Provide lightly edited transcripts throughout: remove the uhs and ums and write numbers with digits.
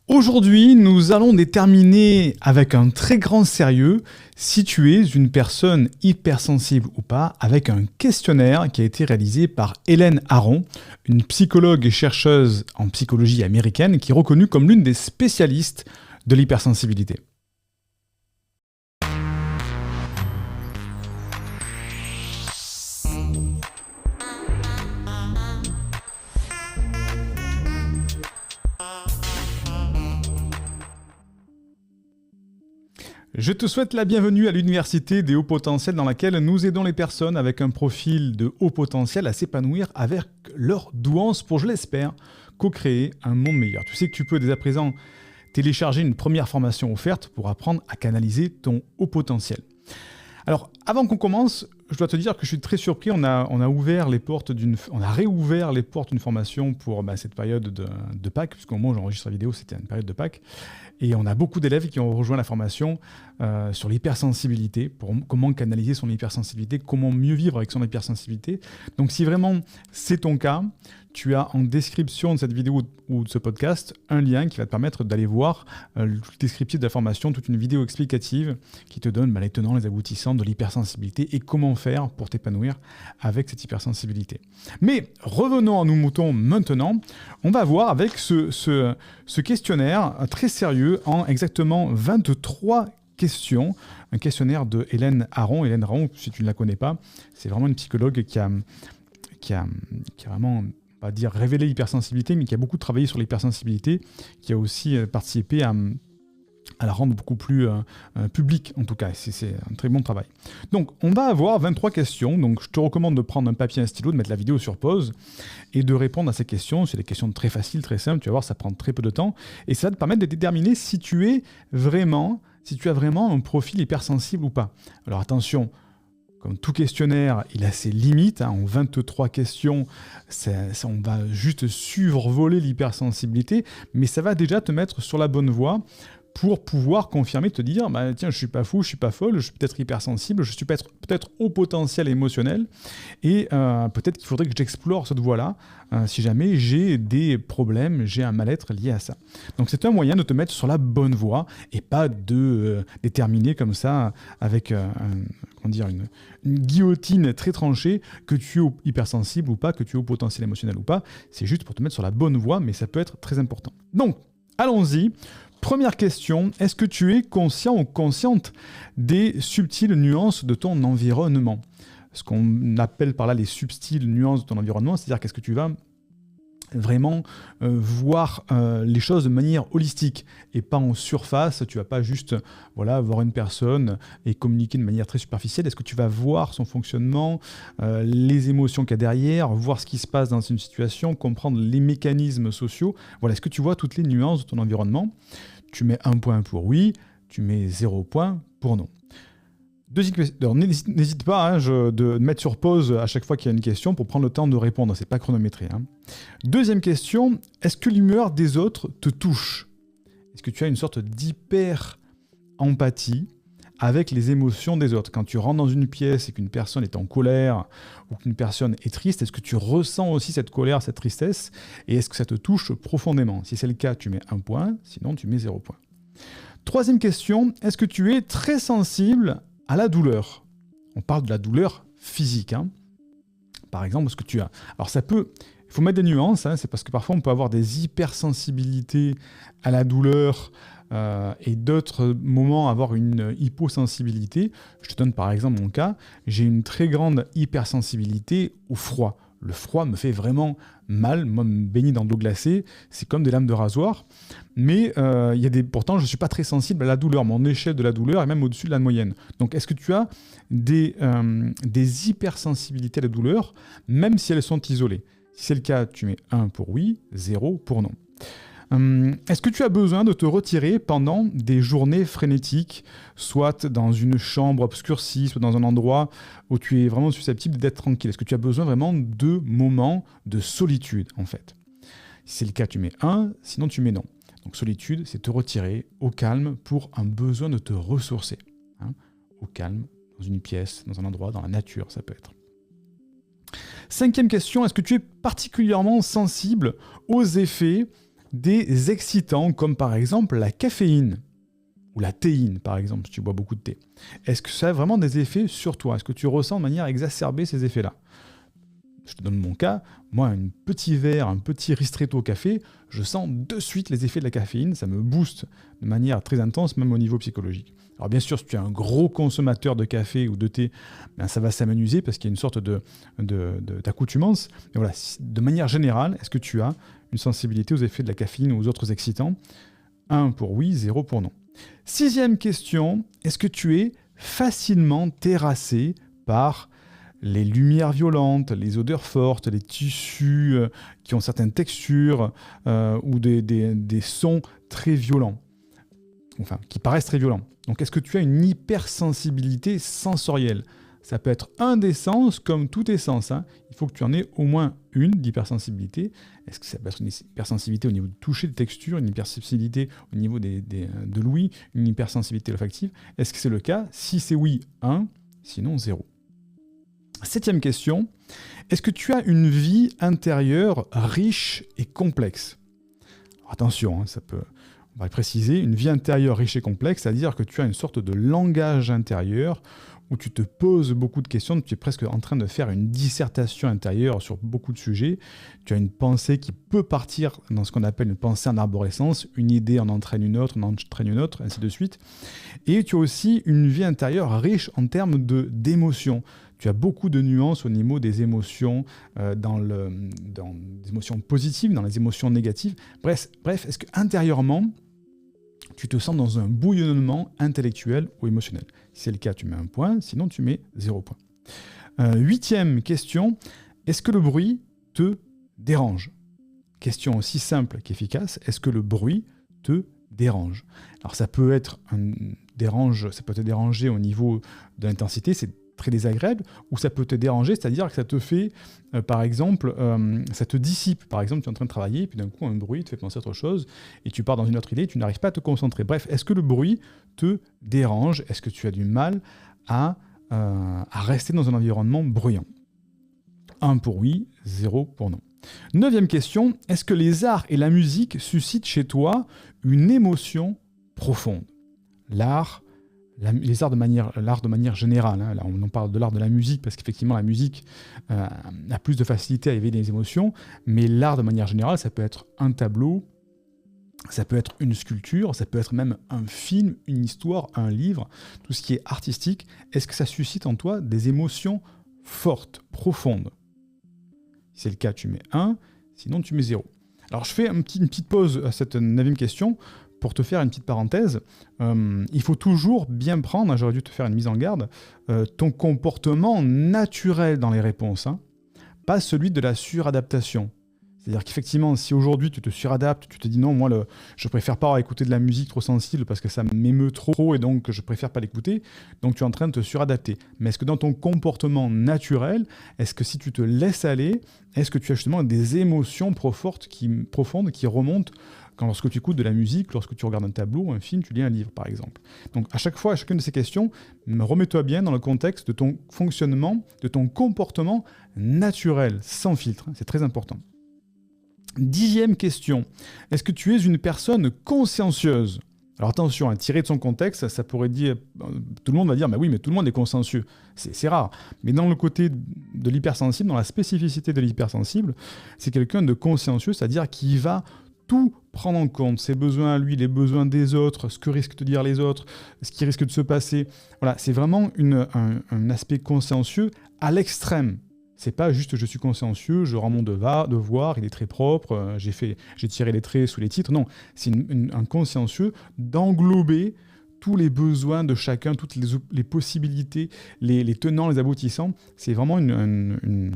Aujourd'hui, nous allons déterminer avec un très grand sérieux si tu es une personne hypersensible ou pas avec un questionnaire qui a été réalisé par Hélène Aron, une psychologue et chercheuse en psychologie américaine qui est reconnue comme l'une des spécialistes de l'hypersensibilité. Je te souhaite la bienvenue à l'Université des hauts potentiels dans laquelle nous aidons les personnes avec un profil de haut potentiel à s'épanouir avec leur douance pour, je l'espère, co-créer un monde meilleur. Tu sais que tu peux dès à présent télécharger une première formation offerte pour apprendre à canaliser ton haut potentiel. Alors, avant qu'on commence, je dois te dire que je suis très surpris. On a réouvert les portes d'une formation pour cette période de Pâques, puisqu'au moment où j'enregistre la vidéo, c'était une période de Pâques. Et on a beaucoup d'élèves qui ont rejoint la formation sur l'hypersensibilité, pour comment canaliser son hypersensibilité, comment mieux vivre avec son hypersensibilité. Donc si vraiment c'est ton cas, tu as en description de cette vidéo ou de ce podcast un lien qui va te permettre d'aller voir le descriptif de la formation, toute une vidéo explicative qui te donne les tenants, les aboutissants de l'hypersensibilité et comment faire pour t'épanouir avec cette hypersensibilité. Mais revenons à nos moutons maintenant. On va voir avec ce questionnaire très sérieux en exactement 23 questions. Un questionnaire de Hélène Aron. Hélène Aron, si tu ne la connais pas, c'est vraiment une psychologue qui a vraiment, on va dire, révélé l'hypersensibilité, mais qui a beaucoup travaillé sur l'hypersensibilité, qui a aussi participé à la rendre beaucoup plus publique, en tout cas. C'est un très bon travail. Donc, on va avoir 23 questions. Donc, je te recommande de prendre un papier et un stylo, de mettre la vidéo sur pause et de répondre à ces questions. C'est des questions très faciles, très simples. Tu vas voir, ça prend très peu de temps. Et ça va te permettre de déterminer si tu as vraiment un profil hypersensible ou pas. Alors, attention, comme tout questionnaire, il a ses limites. En 23 questions, on va juste survoler l'hypersensibilité, mais ça va déjà te mettre sur la bonne voie pour pouvoir confirmer, te dire, tiens, je suis pas fou, je suis pas folle, je suis peut-être hypersensible, je suis peut-être haut potentiel émotionnel, et peut-être qu'il faudrait que j'explore cette voie-là, si jamais j'ai des problèmes, j'ai un mal-être lié à ça. Donc c'est un moyen de te mettre sur la bonne voie, et pas de déterminer comme ça, avec une guillotine très tranchée, que tu es hypersensible ou pas, que tu es haut potentiel émotionnel ou pas. C'est juste pour te mettre sur la bonne voie, mais ça peut être très important. Donc, allons-y. Première question, est-ce que tu es conscient ou consciente des subtiles nuances de ton environnement ? Ce qu'on appelle par là les subtiles nuances de ton environnement, c'est-à-dire qu'est-ce que tu vas vraiment voir les choses de manière holistique et pas en surface. Tu vas pas juste voir une personne et communiquer de manière très superficielle. Est-ce que tu vas voir son fonctionnement, les émotions qu'il y a derrière, voir ce qui se passe dans une situation, comprendre les mécanismes sociaux. Est-ce que tu vois toutes les nuances de ton environnement ? Tu mets 1 point pour oui, tu mets 0 point pour non. N'hésite pas de mettre sur pause à chaque fois qu'il y a une question pour prendre le temps de répondre, c'est pas chronométré. Deuxième question, est-ce que l'humeur des autres te touche ? Est-ce que tu as une sorte d'hyper-empathie avec les émotions des autres ? Quand tu rentres dans une pièce et qu'une personne est en colère ou qu'une personne est triste, est-ce que tu ressens aussi cette colère, cette tristesse ? Et est-ce que ça te touche profondément ? Si c'est le cas, tu mets 1 point, sinon tu mets 0 point. Troisième question, est-ce que tu es très sensible à la douleur ? On parle de la douleur physique. Par exemple, ce que tu as. Alors il faut mettre des nuances, c'est parce que parfois on peut avoir des hypersensibilités à la douleur et d'autres moments avoir une hyposensibilité. Je te donne par exemple mon cas, j'ai une très grande hypersensibilité au froid. Le froid me fait vraiment mal, moi me baigner dans de l'eau glacée, c'est comme des lames de rasoir. Mais pourtant, je ne suis pas très sensible à la douleur. Mon échelle de la douleur est même au-dessus de la moyenne. Donc, est-ce que tu as des hypersensibilités à la douleur, même si elles sont isolées ? Si c'est le cas, tu mets 1 pour oui, 0 pour non. Est-ce que tu as besoin de te retirer pendant des journées frénétiques, soit dans une chambre obscurcie, soit dans un endroit où tu es vraiment susceptible d'être tranquille ? Est-ce que tu as besoin vraiment de moments de solitude, en fait ? Si c'est le cas, tu mets 1, sinon tu mets non. Donc solitude, c'est te retirer au calme pour un besoin de te ressourcer. Au calme, dans une pièce, dans un endroit, dans la nature, ça peut être. 5e question, est-ce que tu es particulièrement sensible aux effets des excitants comme par exemple la caféine ou la théine par exemple, si tu bois beaucoup de thé. Est-ce que ça a vraiment des effets sur toi? Est-ce que tu ressens de manière exacerbée ces effets-là? Je te donne mon cas, moi un petit verre, un petit ristretto café, je sens de suite les effets de la caféine, ça me booste de manière très intense, même au niveau psychologique. Alors bien sûr, si tu es un gros consommateur de café ou de thé, ben ça va s'amenuiser parce qu'il y a une sorte d'accoutumance. Mais voilà, de manière générale, est-ce que tu as une sensibilité aux effets de la caféine ou aux autres excitants? 1 pour oui, 0 pour non. 6e question, est-ce que tu es facilement terrassé par les lumières violentes, les odeurs fortes, les tissus qui ont certaines textures ou des sons très violents, enfin qui paraissent très violents. Donc est-ce que tu as une hypersensibilité sensorielle? Ça peut être un des sens comme tout est sens. Hein. Il faut que tu en aies au moins une d'hypersensibilité. Est-ce que ça peut être une hypersensibilité au niveau du toucher, de texture, une hypersensibilité au niveau de l'ouïe, une hypersensibilité olfactive? Est-ce que c'est le cas? Si c'est oui, 1, sinon 0. 7e question, est-ce que tu as une vie intérieure riche et complexe? Alors attention, hein, on va le préciser, une vie intérieure riche et complexe, c'est-à-dire que tu as une sorte de langage intérieur où tu te poses beaucoup de questions, tu es presque en train de faire une dissertation intérieure sur beaucoup de sujets, tu as une pensée qui peut partir dans ce qu'on appelle une pensée en arborescence, une idée en entraîne une autre, ainsi de suite, et tu as aussi une vie intérieure riche en termes d'émotions. Tu as beaucoup de nuances au niveau des émotions, dans les émotions positives, dans les émotions négatives. Bref, est-ce qu'intérieurement, tu te sens dans un bouillonnement intellectuel ou émotionnel? Si c'est le cas, tu mets 1 point, sinon tu mets 0 point. 8e question, est-ce que le bruit te dérange? Question aussi simple qu'efficace, est-ce que le bruit te dérange? Alors ça peut te déranger au niveau de l'intensité, c'est très désagréable, ou ça peut te déranger, c'est-à-dire que ça te fait, par exemple, ça te dissipe. Par exemple, tu es en train de travailler, et puis d'un coup, un bruit te fait penser à autre chose, et tu pars dans une autre idée, et tu n'arrives pas à te concentrer. Bref, est-ce que le bruit te dérange? Est-ce que tu as du mal à rester dans un environnement bruyant? 1 pour oui, 0 pour non. 9e question, est-ce que les arts et la musique suscitent chez toi une émotion profonde? L'art de manière générale, hein. Là on parle de l'art de la musique parce qu'effectivement la musique a plus de facilité à éveiller des émotions, mais l'art de manière générale, ça peut être un tableau, ça peut être une sculpture, ça peut être même un film, une histoire, un livre, tout ce qui est artistique. Est-ce que ça suscite en toi des émotions fortes, profondes? Si c'est le cas, tu mets 1, sinon tu mets 0. Alors je fais une petite pause à cette 9e question pour te faire une petite parenthèse. Il faut toujours bien prendre, j'aurais dû te faire une mise en garde, ton comportement naturel dans les réponses, hein, pas celui de la suradaptation. C'est-à-dire qu'effectivement, si aujourd'hui tu te suradaptes, tu te dis non, moi je préfère pas écouter de la musique trop sensible parce que ça m'émeut trop et donc je préfère pas l'écouter, donc tu es en train de te suradapter. Mais est-ce que dans ton comportement naturel, est-ce que si tu te laisses aller, est-ce que tu as justement des émotions profondes qui remontent lorsque tu écoutes de la musique, lorsque tu regardes un tableau, un film, tu lis un livre par exemple? Donc à chaque fois, à chacune de ces questions, remets-toi bien dans le contexte de ton fonctionnement, de ton comportement naturel, sans filtre, c'est très important. 10e question, est-ce que tu es une personne consciencieuse? Alors attention, hein, tiré de son contexte, ça pourrait dire, tout le monde va dire, mais oui, mais tout le monde est consciencieux, c'est rare. Mais dans le côté de l'hypersensible, dans la spécificité de l'hypersensible, c'est quelqu'un de consciencieux, c'est-à-dire qui va tout prendre en compte, ses besoins à lui, les besoins des autres, ce que risquent de dire les autres, ce qui risque de se passer. Voilà, c'est vraiment un aspect consciencieux à l'extrême. C'est pas juste je suis consciencieux, je rends mon devoir, il est très propre, j'ai tiré les traits sous les titres. Non, c'est un consciencieux d'englober tous les besoins de chacun, toutes les possibilités, les tenants, les aboutissants. C'est vraiment un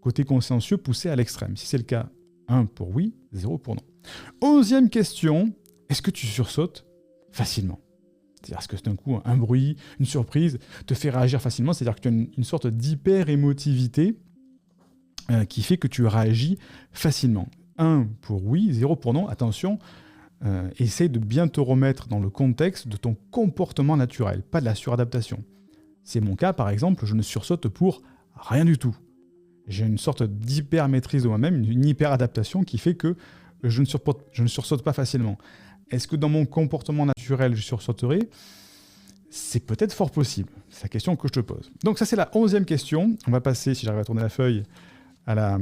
côté consciencieux poussé à l'extrême. Si c'est le cas, 1 pour oui, 0 pour non. 11e question, est-ce que tu sursautes facilement? C'est-à-dire, est-ce que d'un coup, un bruit, une surprise te fait réagir facilement? C'est-à-dire que tu as une sorte d'hyper-émotivité qui fait que tu réagis facilement. 1 pour oui, 0 pour non. Attention, essaye de bien te remettre dans le contexte de ton comportement naturel, pas de la suradaptation. C'est mon cas, par exemple, je ne sursaute pour rien du tout. J'ai une sorte d'hyper-maîtrise de moi-même, une hyper-adaptation qui fait que je ne sursaute pas facilement. Est-ce que dans mon comportement naturel, je sursauterai ? C'est peut-être fort possible. C'est la question que je te pose. Donc ça, c'est la 11e question. On va passer, si j'arrive à tourner la feuille, à la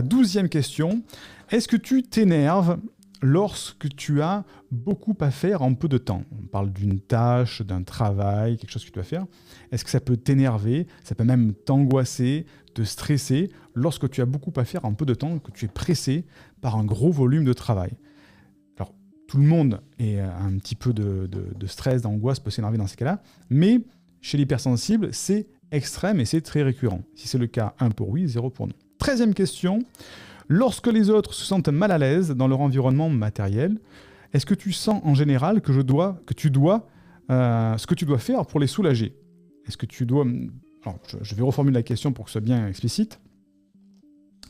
12e question. Est-ce que tu t'énerves lorsque tu as beaucoup à faire en peu de temps ? On parle d'une tâche, d'un travail, quelque chose que tu dois faire. Est-ce que ça peut t'énerver ? Ça peut même t'angoisser, te stresser lorsque tu as beaucoup à faire en peu de temps, que tu es pressé par un gros volume de travail. Alors, tout le monde est un petit peu de stress, d'angoisse, peut s'énerver dans ces cas-là, mais chez l'hypersensible, c'est extrême et c'est très récurrent. Si c'est le cas, 1 pour oui, 0 pour non. 13e question. Lorsque les autres se sentent mal à l'aise dans leur environnement matériel, est-ce que tu sens en général ce que tu dois faire pour les soulager ? Est-ce que tu dois... Alors, je vais reformuler la question pour que ce soit bien explicite.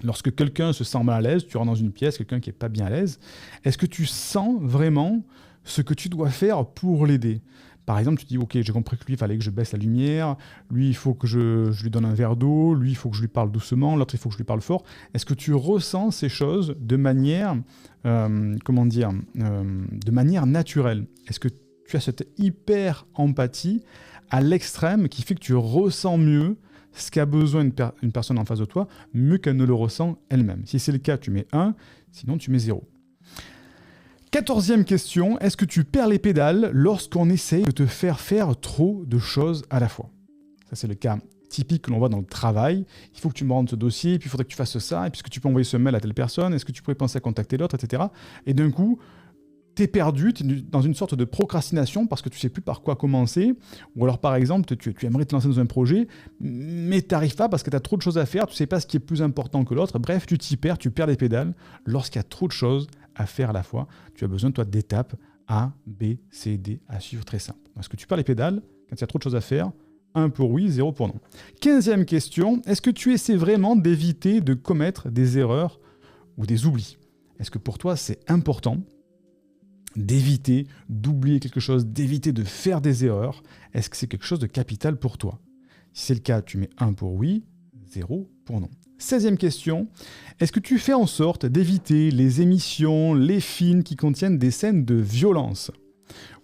Lorsque quelqu'un se sent mal à l'aise, tu rentres dans une pièce, quelqu'un qui n'est pas bien à l'aise, est-ce que tu sens vraiment ce que tu dois faire pour l'aider ? Par exemple, tu dis, ok, j'ai compris que lui, il fallait que je baisse la lumière, lui, il faut que je lui donne un verre d'eau, lui, il faut que je lui parle doucement, l'autre, il faut que je lui parle fort. Est-ce que tu ressens ces choses de manière, de manière naturelle ? Est-ce que tu as cette hyper-empathie à l'extrême qui fait que tu ressens mieux ce qu'a besoin une personne en face de toi, mieux qu'elle ne le ressent elle-même ? Si c'est le cas, tu mets 1, sinon tu mets 0. 14e question, est-ce que tu perds les pédales lorsqu'on essaye de te faire trop de choses à la fois ? Ça, c'est le cas typique que l'on voit dans le travail. Il faut que tu me rendes ce dossier, puis il faudrait que tu fasses ça, et puis est-ce que tu peux envoyer ce mail à telle personne, est-ce que tu pourrais penser à contacter l'autre, etc. Et d'un coup, t'es perdu, t'es dans une sorte de procrastination parce que tu sais plus par quoi commencer. Ou alors, par exemple, tu aimerais te lancer dans un projet, mais tu n'arrives pas parce que tu as trop de choses à faire, tu sais pas ce qui est plus important que l'autre. Bref, tu t'y perds, tu perds les pédales lorsqu'il y a trop de choses à faire à la fois. Tu as besoin, toi, d'étapes A, B, C, D à suivre très simple. Est-ce que tu perds les pédales quand il y a trop de choses à faire ? 1 pour oui, 0 pour non. 15e question, est-ce que tu essaies vraiment d'éviter de commettre des erreurs ou des oublis ? Est-ce que pour toi, c'est important d'éviter d'oublier quelque chose, d'éviter de faire des erreurs? Est-ce que c'est quelque chose de capital pour toi? Si c'est le cas, tu mets 1 pour oui, 0 pour non. 16e question, est-ce que tu fais en sorte d'éviter les émissions, les films qui contiennent des scènes de violence?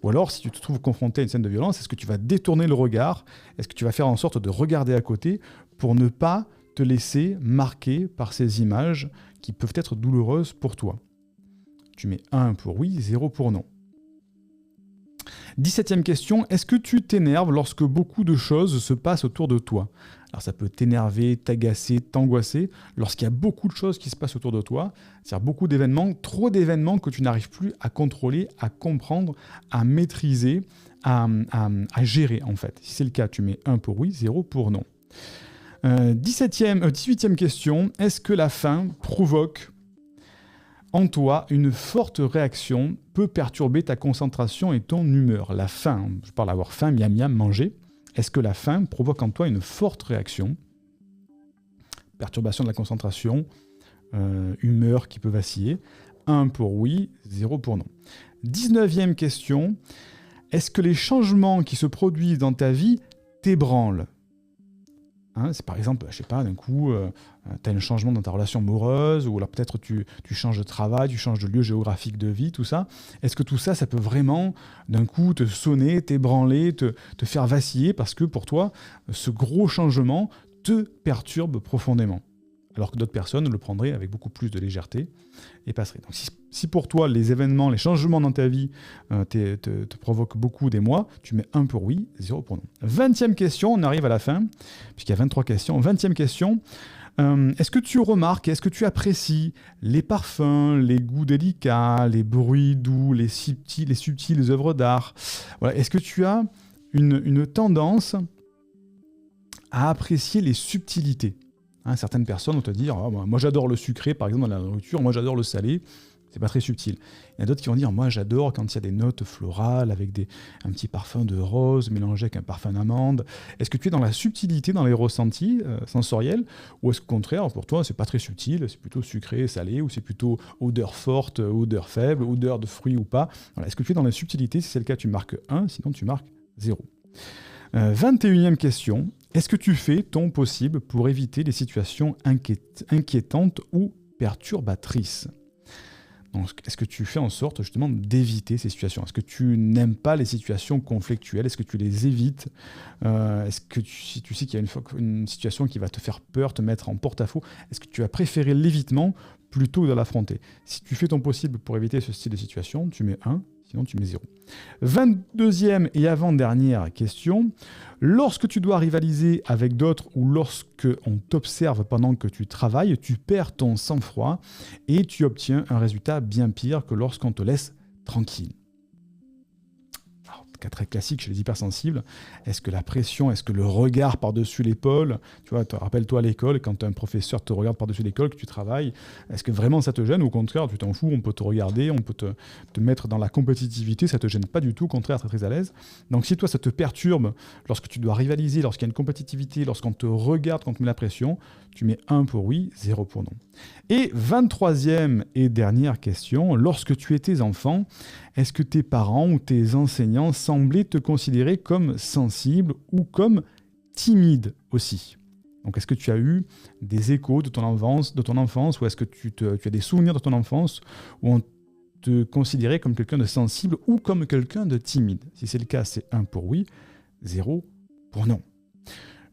Ou alors, si tu te trouves confronté à une scène de violence, est-ce que tu vas détourner le regard? Est-ce que tu vas faire en sorte de regarder à côté pour ne pas te laisser marquer par ces images qui peuvent être douloureuses pour toi? Tu mets 1 pour oui, 0 pour non. 17e question, est-ce que tu t'énerves lorsque beaucoup de choses se passent autour de toi? Alors ça peut t'énerver, t'agacer, t'angoisser lorsqu'il y a beaucoup de choses qui se passent autour de toi, c'est-à-dire beaucoup d'événements, trop d'événements que tu n'arrives plus à contrôler, à comprendre, à maîtriser, à gérer en fait. Si c'est le cas, tu mets 1 pour oui, 0 pour non. 18e question, est-ce que la faim provoque en toi, une forte réaction peut perturber ta concentration et ton humeur? La faim, je parle d'avoir faim, miam miam, manger. Est-ce que la faim provoque en toi une forte réaction? Perturbation de la concentration, humeur qui peut vaciller. 1 pour oui, 0 pour non. 19e question, est-ce que les changements qui se produisent dans ta vie t'ébranlent? C'est par exemple, je sais pas, d'un coup, tu as un changement dans ta relation amoureuse, ou alors peut-être tu changes de travail, tu changes de lieu géographique de vie, tout ça. Est-ce que tout ça, ça peut vraiment, d'un coup, te sonner, t'ébranler, te faire vaciller, parce que pour toi, ce gros changement te perturbe profondément, alors que d'autres personnes le prendraient avec beaucoup plus de légèreté et passeraient. Donc si pour toi, les événements, les changements dans ta vie te provoquent beaucoup d'émoi, tu mets 1 pour oui, 0 pour non. 20e question, on arrive à la fin, puisqu'il y a 23 questions. 20e question, est-ce que tu remarques, est-ce que tu apprécies les parfums, les goûts délicats, les bruits doux, les subtiles œuvres d'art? Voilà. Est-ce que tu as une tendance à apprécier les subtilités? Certaines personnes vont te dire moi j'adore le sucré, par exemple, dans la nourriture, moi j'adore le salé, c'est pas très subtil. Il y en a d'autres qui vont dire moi j'adore quand il y a des notes florales avec un petit parfum de rose mélangé avec un parfum d'amande. Est-ce que tu es dans la subtilité, dans les ressentis sensoriels, ou est-ce qu'au contraire pour toi c'est pas très subtil, c'est plutôt sucré, salé, ou c'est plutôt odeur forte, odeur faible, odeur de fruits ou pas? Voilà. Est-ce que tu es dans la subtilité? Si c'est le cas, tu marques 1, sinon tu marques 0. 21e question, est-ce que tu fais ton possible pour éviter les situations inquiétantes ou perturbatrices. Donc, est-ce que tu fais en sorte justement d'éviter ces situations? Est-ce que tu n'aimes pas les situations conflictuelles? Est-ce que tu les évites? Est-ce que si tu sais qu'il y a une situation qui va te faire peur, te mettre en porte-à-faux, est-ce que tu vas préférer l'évitement plutôt que de l'affronter? Si tu fais ton possible pour éviter ce style de situation, tu mets 1, sinon tu mets 0. 22e et avant-dernière question. Lorsque tu dois rivaliser avec d'autres ou lorsque on t'observe pendant que tu travailles, tu perds ton sang-froid et tu obtiens un résultat bien pire que lorsqu'on te laisse tranquille. Alors, cas très classique chez les hypersensibles, est-ce que la pression, est-ce que le regard par-dessus l'épaule, tu vois, rappelle-toi à l'école, quand un professeur te regarde par-dessus l'épaule, que tu travailles, est-ce que vraiment ça te gêne? Ou au contraire, tu t'en fous, on peut te regarder, on peut te mettre dans la compétitivité, ça te gêne pas du tout, au contraire, très très à l'aise. Donc si toi ça te perturbe lorsque tu dois rivaliser, lorsqu'il y a une compétitivité, lorsqu'on te regarde, quand on te met la pression, tu mets 1 pour oui, 0 pour non. Et 23e et dernière question, lorsque tu étais enfant, est-ce que tes parents ou tes enseignants semblaient te considérer comme sensible ou comme timide aussi? Donc est-ce que tu as eu des échos de ton enfance ou est-ce que tu as des souvenirs de ton enfance où on te considérait comme quelqu'un de sensible ou comme quelqu'un de timide? Si c'est le cas, c'est 1 pour oui, 0 pour non.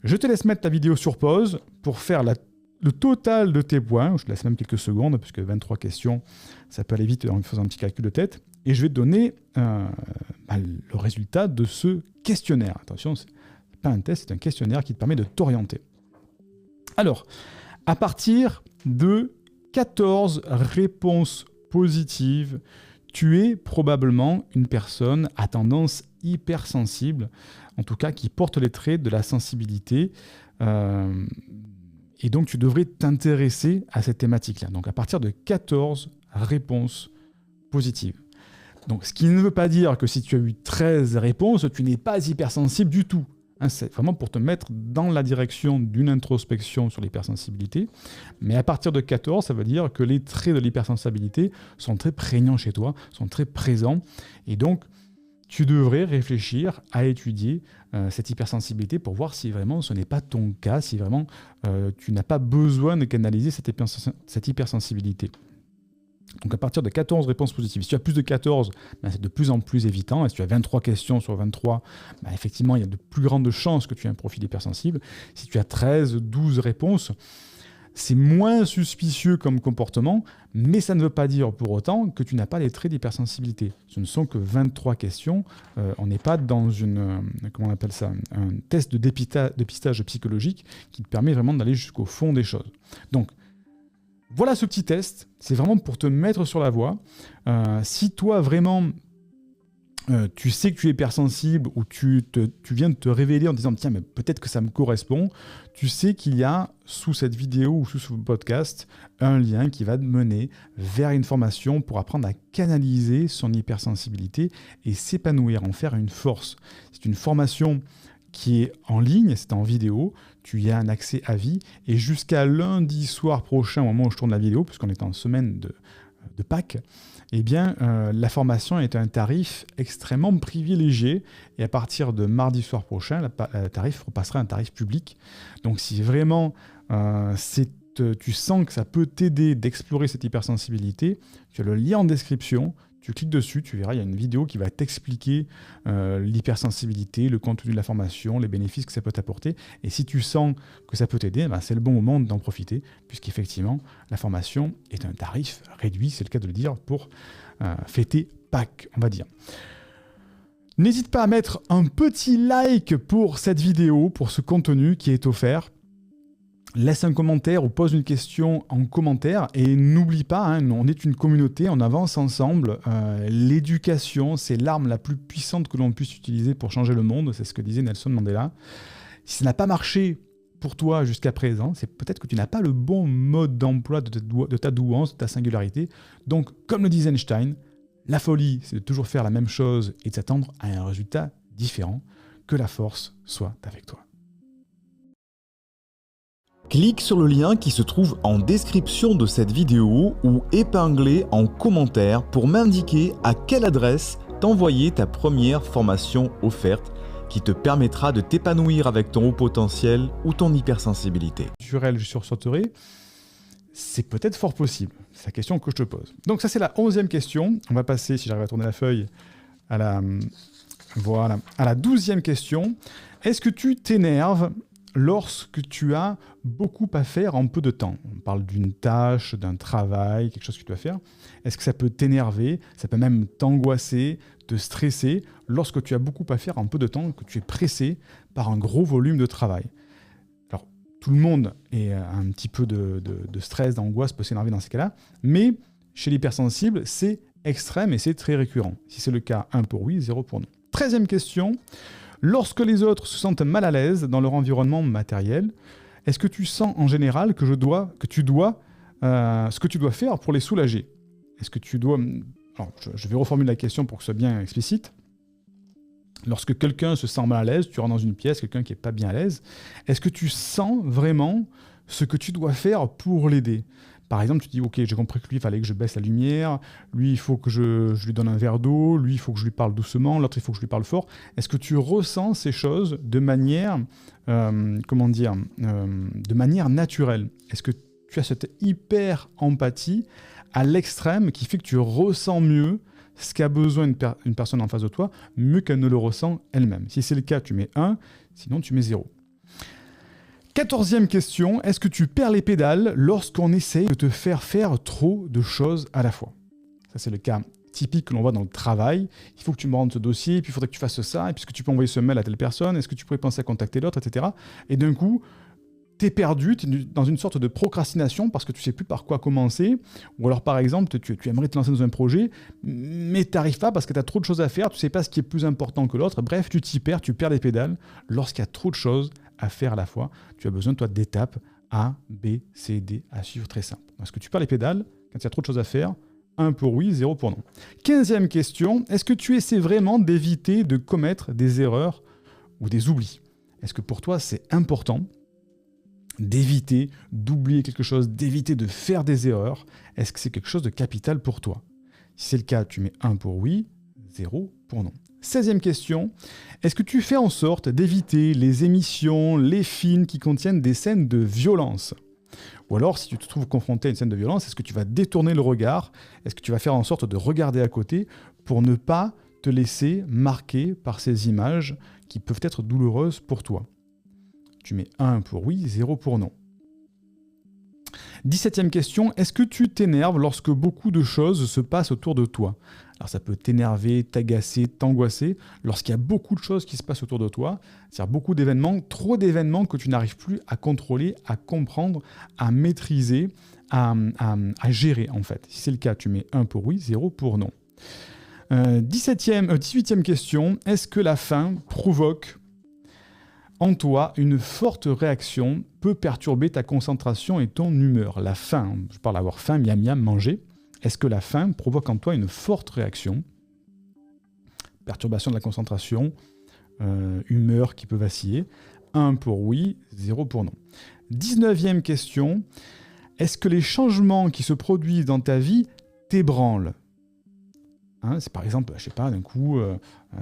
Je te laisse mettre la vidéo sur pause pour faire le total de tes points. Je te laisse même quelques secondes, puisque 23 questions, ça peut aller vite en faisant un petit calcul de tête. Et je vais te donner le résultat de ce questionnaire. Attention, ce n'est pas un test, c'est un questionnaire qui te permet de t'orienter. Alors, à partir de 14 réponses positives, tu es probablement une personne à tendance hypersensible, en tout cas qui porte les traits de la sensibilité. Et donc, tu devrais t'intéresser à cette thématique-là. Donc, à partir de 14 réponses positives. Donc, ce qui ne veut pas dire que si tu as eu 13 réponses, tu n'es pas hypersensible du tout. Hein, c'est vraiment pour te mettre dans la direction d'une introspection sur l'hypersensibilité. Mais à partir de 14, ça veut dire que les traits de l'hypersensibilité sont très prégnants chez toi, sont très présents. Et donc, tu devrais réfléchir à étudier cette hypersensibilité pour voir si vraiment ce n'est pas ton cas, si vraiment tu n'as pas besoin de canaliser cette hypersensibilité. Donc à partir de 14 réponses positives, si tu as plus de 14, c'est de plus en plus évitant. Et si tu as 23 questions sur 23, effectivement, il y a de plus grandes chances que tu aies un profil hypersensible. Si tu as 13, 12 réponses, c'est moins suspicieux comme comportement, mais ça ne veut pas dire pour autant que tu n'as pas les traits d'hypersensibilité. Ce ne sont que 23 questions. On n'est pas dans comment on appelle ça, un test de dépistage psychologique qui te permet vraiment d'aller jusqu'au fond des choses. Donc, voilà ce petit test. C'est vraiment pour te mettre sur la voie. Si toi, vraiment, tu sais que tu es hypersensible ou tu viens de te révéler en disant « Tiens, mais peut-être que ça me correspond », tu sais qu'il y a sous cette vidéo ou sous ce podcast un lien qui va te mener vers une formation pour apprendre à canaliser son hypersensibilité et s'épanouir, en faire une force. C'est une formation qui est en ligne, c'est en vidéo, tu y as un accès à vie, et jusqu'à lundi soir prochain, au moment où je tourne la vidéo, puisqu'on est en semaine de Pâques, eh bien, la formation est à un tarif extrêmement privilégié, et à partir de mardi soir prochain, le tarif repassera à un tarif public. Donc si vraiment tu sens que ça peut t'aider d'explorer cette hypersensibilité, tu as le lien en description. Tu cliques dessus, tu verras, il y a une vidéo qui va t'expliquer l'hypersensibilité, le contenu de la formation, les bénéfices que ça peut t'apporter. Et si tu sens que ça peut t'aider, c'est le bon moment d'en profiter, puisqu'effectivement, la formation est un tarif réduit, c'est le cas de le dire, pour fêter Pâques, on va dire. N'hésite pas à mettre un petit like pour cette vidéo, pour ce contenu qui est offert. Laisse un commentaire ou pose une question en commentaire et n'oublie pas, on est une communauté, on avance ensemble. L'éducation, c'est l'arme la plus puissante que l'on puisse utiliser pour changer le monde, c'est ce que disait Nelson Mandela. Si ça n'a pas marché pour toi jusqu'à présent, c'est peut-être que tu n'as pas le bon mode d'emploi de ta douance, de ta singularité. Donc, comme le disait Einstein, la folie, c'est de toujours faire la même chose et de s'attendre à un résultat différent. Que la force soit avec toi. Clique sur le lien qui se trouve en description de cette vidéo ou épinglé en commentaire pour m'indiquer à quelle adresse t'envoyer ta première formation offerte qui te permettra de t'épanouir avec ton haut potentiel ou ton hypersensibilité. Sur elle, je sursauterai. C'est peut-être fort possible. C'est la question que je te pose. Donc ça, c'est la 11e question. On va passer, si j'arrive à tourner la feuille, à la 12e question. Est-ce que tu t'énerves lorsque tu as beaucoup à faire en peu de temps? On parle d'une tâche, d'un travail, quelque chose que tu dois faire. Est-ce que ça peut t'énerver? Ça peut même t'angoisser, te stresser lorsque tu as beaucoup à faire en peu de temps, que tu es pressé par un gros volume de travail. Alors, tout le monde est un petit peu de stress, d'angoisse, peut s'énerver dans ces cas-là, mais chez l'hypersensible, c'est extrême et c'est très récurrent. Si c'est le cas, 1 pour oui, 0 pour non. 13e question. Lorsque les autres se sentent mal à l'aise dans leur environnement matériel, est-ce que tu sens en général ce que tu dois faire pour les soulager? Est-ce que tu dois... Alors, je vais reformuler la question pour que ce soit bien explicite. Lorsque quelqu'un se sent mal à l'aise, tu rentres dans une pièce, quelqu'un qui n'est pas bien à l'aise, est-ce que tu sens vraiment ce que tu dois faire pour l'aider? Par exemple, tu dis, ok, j'ai compris que lui, il fallait que je baisse la lumière, lui, il faut que je lui donne un verre d'eau, lui, il faut que je lui parle doucement, l'autre, il faut que je lui parle fort. Est-ce que tu ressens ces choses de manière, de manière naturelle? Est-ce que tu as cette hyper-empathie à l'extrême qui fait que tu ressens mieux ce qu'a besoin une personne en face de toi, mieux qu'elle ne le ressent elle-même? Si c'est le cas, tu mets 1, sinon tu mets 0. 14e question, est-ce que tu perds les pédales lorsqu'on essaye de te faire trop de choses à la fois? Ça, c'est le cas typique que l'on voit dans le travail. Il faut que tu me rendes ce dossier, puis il faudrait que tu fasses ça, et puis est-ce que tu peux envoyer ce mail à telle personne, est-ce que tu pourrais penser à contacter l'autre, etc. Et d'un coup, t'es perdu, t'es dans une sorte de procrastination parce que tu sais plus par quoi commencer. Ou alors, par exemple, tu aimerais te lancer dans un projet, mais tu n'arrives pas parce que tu as trop de choses à faire, tu sais pas ce qui est plus important que l'autre. Bref, tu t'y perds, tu perds les pédales lorsqu'il y a trop de choses à faire à la fois. Tu as besoin, toi, d'étapes A, B, C, D à suivre très simple. Est-ce que tu perds les pédales quand il y a trop de choses à faire? 1 pour oui, 0 pour non. 15e question, est-ce que tu essaies vraiment d'éviter de commettre des erreurs ou des oublis? Est-ce que pour toi, c'est important d'éviter d'oublier quelque chose, d'éviter de faire des erreurs? Est-ce que c'est quelque chose de capital pour toi? Si c'est le cas, tu mets 1 pour oui, 0 pour non. 16e question, est-ce que tu fais en sorte d'éviter les émissions, les films qui contiennent des scènes de violence? Ou alors, si tu te trouves confronté à une scène de violence, est-ce que tu vas détourner le regard? Est-ce que tu vas faire en sorte de regarder à côté pour ne pas te laisser marquer par ces images qui peuvent être douloureuses pour toi? Tu mets 1 pour oui, 0 pour non. 17e question, est-ce que tu t'énerves lorsque beaucoup de choses se passent autour de toi? Alors ça peut t'énerver, t'agacer, t'angoisser lorsqu'il y a beaucoup de choses qui se passent autour de toi, c'est-à-dire beaucoup d'événements, trop d'événements que tu n'arrives plus à contrôler, à comprendre, à maîtriser, à gérer en fait. Si c'est le cas, tu mets 1 pour oui, 0 pour non. 18e question, est-ce que la faim provoque en toi, une forte réaction peut perturber ta concentration et ton humeur? La faim, je parle d'avoir faim, miam miam, manger. Est-ce que la faim provoque en toi une forte réaction? Perturbation de la concentration, humeur qui peut vaciller. 1 pour oui, 0 pour non. 19e question, est-ce que les changements qui se produisent dans ta vie t'ébranlent? C'est par exemple, je sais pas, d'un coup,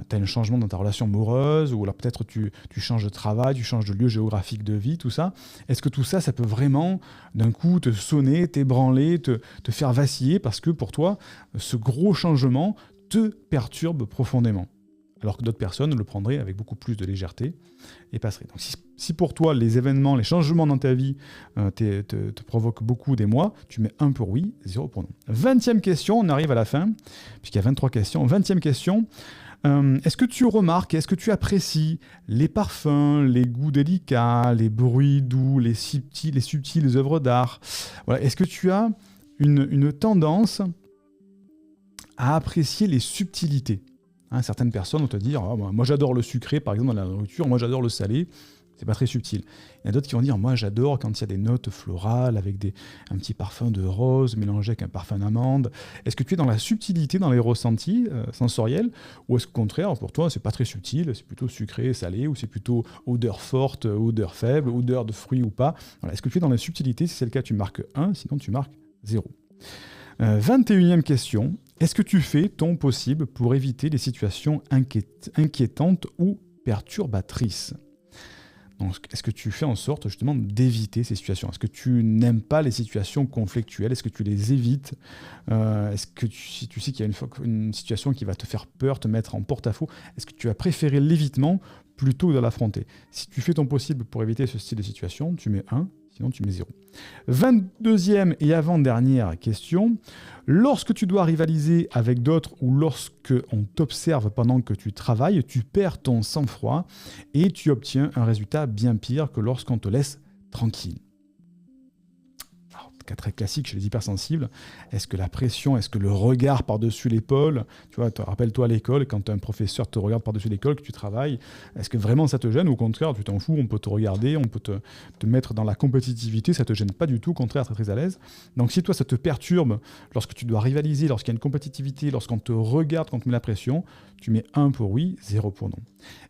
tu as un changement dans ta relation amoureuse, ou alors peut-être tu changes de travail, tu changes de lieu géographique de vie, tout ça. Est-ce que tout ça, ça peut vraiment, d'un coup, te sonner, t'ébranler, te faire vaciller, parce que pour toi, ce gros changement te perturbe profondément? Alors que d'autres personnes le prendraient avec beaucoup plus de légèreté et passeraient. Donc si pour toi, les événements, les changements dans ta vie te provoquent beaucoup d'émoi, tu mets 1 pour oui, 0 pour non. 20e question, on arrive à la fin, puisqu'il y a 23 questions. 20e question, est-ce que tu remarques, est-ce que tu apprécies les parfums, les goûts délicats, les bruits doux, les subtiles œuvres d'art? Voilà. Est-ce que tu as une tendance à apprécier les subtilités? Certaines personnes vont te dire moi j'adore le sucré, par exemple, dans la nourriture, moi j'adore le salé, c'est pas très subtil. Il y en a d'autres qui vont dire moi j'adore quand il y a des notes florales avec un petit parfum de rose mélangé avec un parfum d'amande. Est-ce que tu es dans la subtilité, dans les ressentis sensoriels, ou est-ce qu'au contraire pour toi c'est pas très subtil, c'est plutôt sucré, salé, ou c'est plutôt odeur forte, odeur faible, odeur de fruits ou pas? Voilà. Est-ce que tu es dans la subtilité? Si c'est le cas, tu marques 1, sinon tu marques 0. 21e question, est-ce que tu fais ton possible pour éviter les situations inquiétantes ou perturbatrices? Donc, est-ce que tu fais en sorte justement d'éviter ces situations? Est-ce que tu n'aimes pas les situations conflictuelles? Est-ce que tu les évites? Est-ce que si tu sais qu'il y a une situation qui va te faire peur, te mettre en porte-à-faux, est-ce que tu vas préférer l'évitement plutôt que de l'affronter? Si tu fais ton possible pour éviter ce style de situation, tu mets 1, sinon tu mets 0. 22e et avant-dernière question. Lorsque tu dois rivaliser avec d'autres ou lorsque on t'observe pendant que tu travailles, tu perds ton sang-froid et tu obtiens un résultat bien pire que lorsqu'on te laisse tranquille. Cas très classique chez les hypersensibles, est-ce que la pression, est-ce que le regard par-dessus l'épaule, tu vois, rappelle-toi à l'école, quand un professeur te regarde par-dessus l'épaule, que tu travailles, est-ce que vraiment ça te gêne? Ou au contraire, tu t'en fous, on peut te regarder, on peut te mettre dans la compétitivité, ça te gêne pas du tout, au contraire, très très à l'aise. Donc si toi ça te perturbe lorsque tu dois rivaliser, lorsqu'il y a une compétitivité, lorsqu'on te regarde, quand on te met la pression, tu mets 1 pour oui, 0 pour non.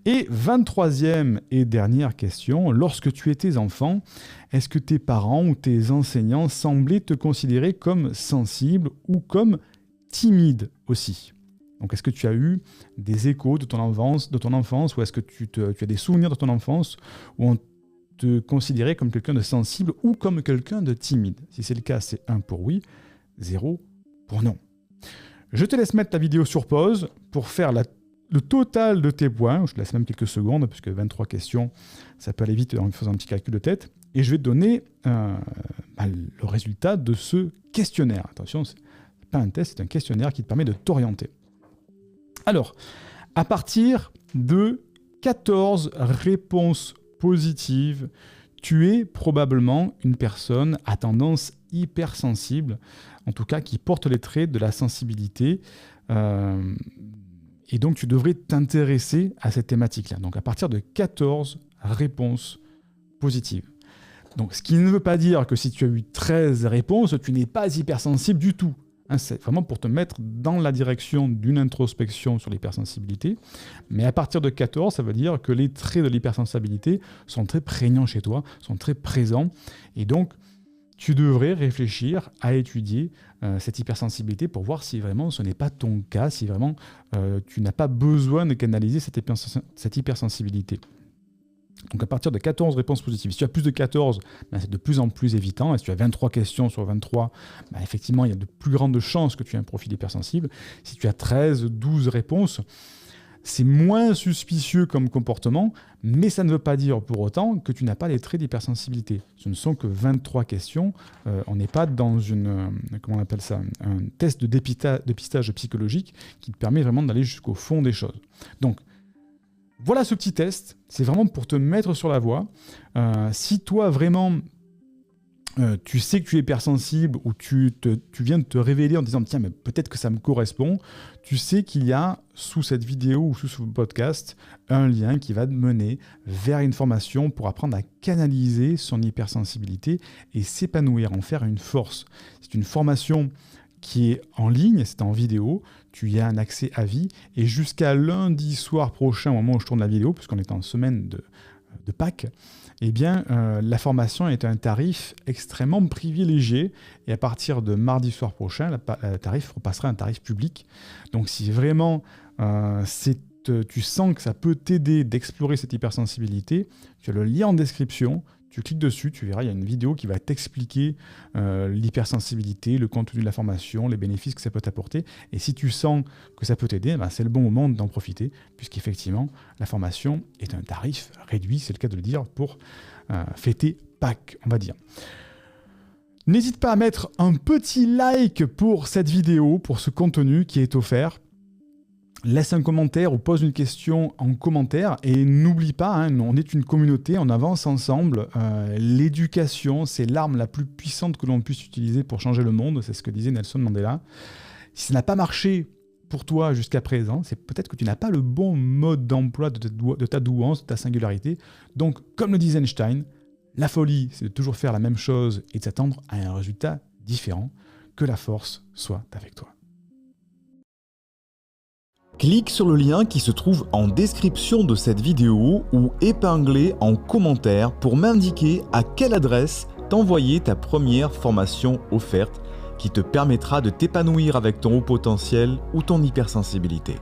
Et 23e et dernière question, lorsque tu étais enfant, est-ce que tes parents ou tes enseignants semblaient te considérer comme sensible ou comme timide aussi? Donc est-ce que tu as eu des échos de ton enfance ou est-ce que tu as des souvenirs de ton enfance où on te considérait comme quelqu'un de sensible ou comme quelqu'un de timide? Si c'est le cas, c'est 1 pour oui, 0 pour non. Je te laisse mettre la vidéo sur pause pour faire le total de tes points. Je te laisse même quelques secondes, puisque 23 questions, ça peut aller vite en faisant un petit calcul de tête. Et je vais te donner le résultat de ce questionnaire. Attention, ce n'est pas un test, c'est un questionnaire qui te permet de t'orienter. Alors, à partir de 14 réponses positives, tu es probablement une personne à tendance hypersensible, en tout cas qui porte les traits de la sensibilité. Et donc, tu devrais t'intéresser à cette thématique-là. Donc, à partir de 14 réponses positives. Donc, ce qui ne veut pas dire que si tu as eu 13 réponses, tu n'es pas hypersensible du tout. Hein, c'est vraiment pour te mettre dans la direction d'une introspection sur l'hypersensibilité. Mais à partir de 14, ça veut dire que les traits de l'hypersensibilité sont très prégnants chez toi, sont très présents. Et donc, tu devrais réfléchir à étudier cette hypersensibilité pour voir si vraiment ce n'est pas ton cas, si vraiment tu n'as pas besoin de canaliser cette hypersensibilité. Donc à partir de 14 réponses positives, si tu as plus de 14, c'est de plus en plus évitant. Et si tu as 23 questions sur 23, effectivement, il y a de plus grandes chances que tu aies un profil hypersensible. Si tu as 13, 12 réponses, c'est moins suspicieux comme comportement, mais ça ne veut pas dire pour autant que tu n'as pas les traits d'hypersensibilité. Ce ne sont que 23 questions. On n'est pas dans comment on appelle ça, un test de dépistage psychologique qui te permet vraiment d'aller jusqu'au fond des choses. Donc, voilà ce petit test. C'est vraiment pour te mettre sur la voie. Si toi, vraiment, tu sais que tu es hypersensible ou tu viens de te révéler en disant « Tiens, mais peut-être que ça me correspond », tu sais qu'il y a sous cette vidéo ou sous ce podcast un lien qui va te mener vers une formation pour apprendre à canaliser son hypersensibilité et s'épanouir, en faire une force. C'est une formation qui est en ligne, c'est en vidéo, tu y as un accès à vie, et jusqu'à lundi soir prochain, au moment où je tourne la vidéo, puisqu'on est en semaine de Pâques, eh bien, la formation est à un tarif extrêmement privilégié, et à partir de mardi soir prochain, le tarif repassera à un tarif public. Donc si vraiment tu sens que ça peut t'aider d'explorer cette hypersensibilité, tu as le lien en description. Tu cliques dessus, tu verras, il y a une vidéo qui va t'expliquer l'hypersensibilité, le contenu de la formation, les bénéfices que ça peut t'apporter. Et si tu sens que ça peut t'aider, c'est le bon moment d'en profiter, puisqu'effectivement, la formation est un tarif réduit, c'est le cas de le dire, pour fêter Pâques, on va dire. N'hésite pas à mettre un petit like pour cette vidéo, pour ce contenu qui est offert. Laisse un commentaire ou pose une question en commentaire et n'oublie pas, on est une communauté, on avance ensemble. L'éducation, c'est l'arme la plus puissante que l'on puisse utiliser pour changer le monde, c'est ce que disait Nelson Mandela. Si ça n'a pas marché pour toi jusqu'à présent, c'est peut-être que tu n'as pas le bon mode d'emploi de ta douance, de ta singularité. Donc, comme le disait Einstein, la folie, c'est de toujours faire la même chose et de s'attendre à un résultat différent. Que la force soit avec toi. Clique sur le lien qui se trouve en description de cette vidéo ou épinglé en commentaire pour m'indiquer à quelle adresse t'envoyer ta première formation offerte qui te permettra de t'épanouir avec ton haut potentiel ou ton hypersensibilité.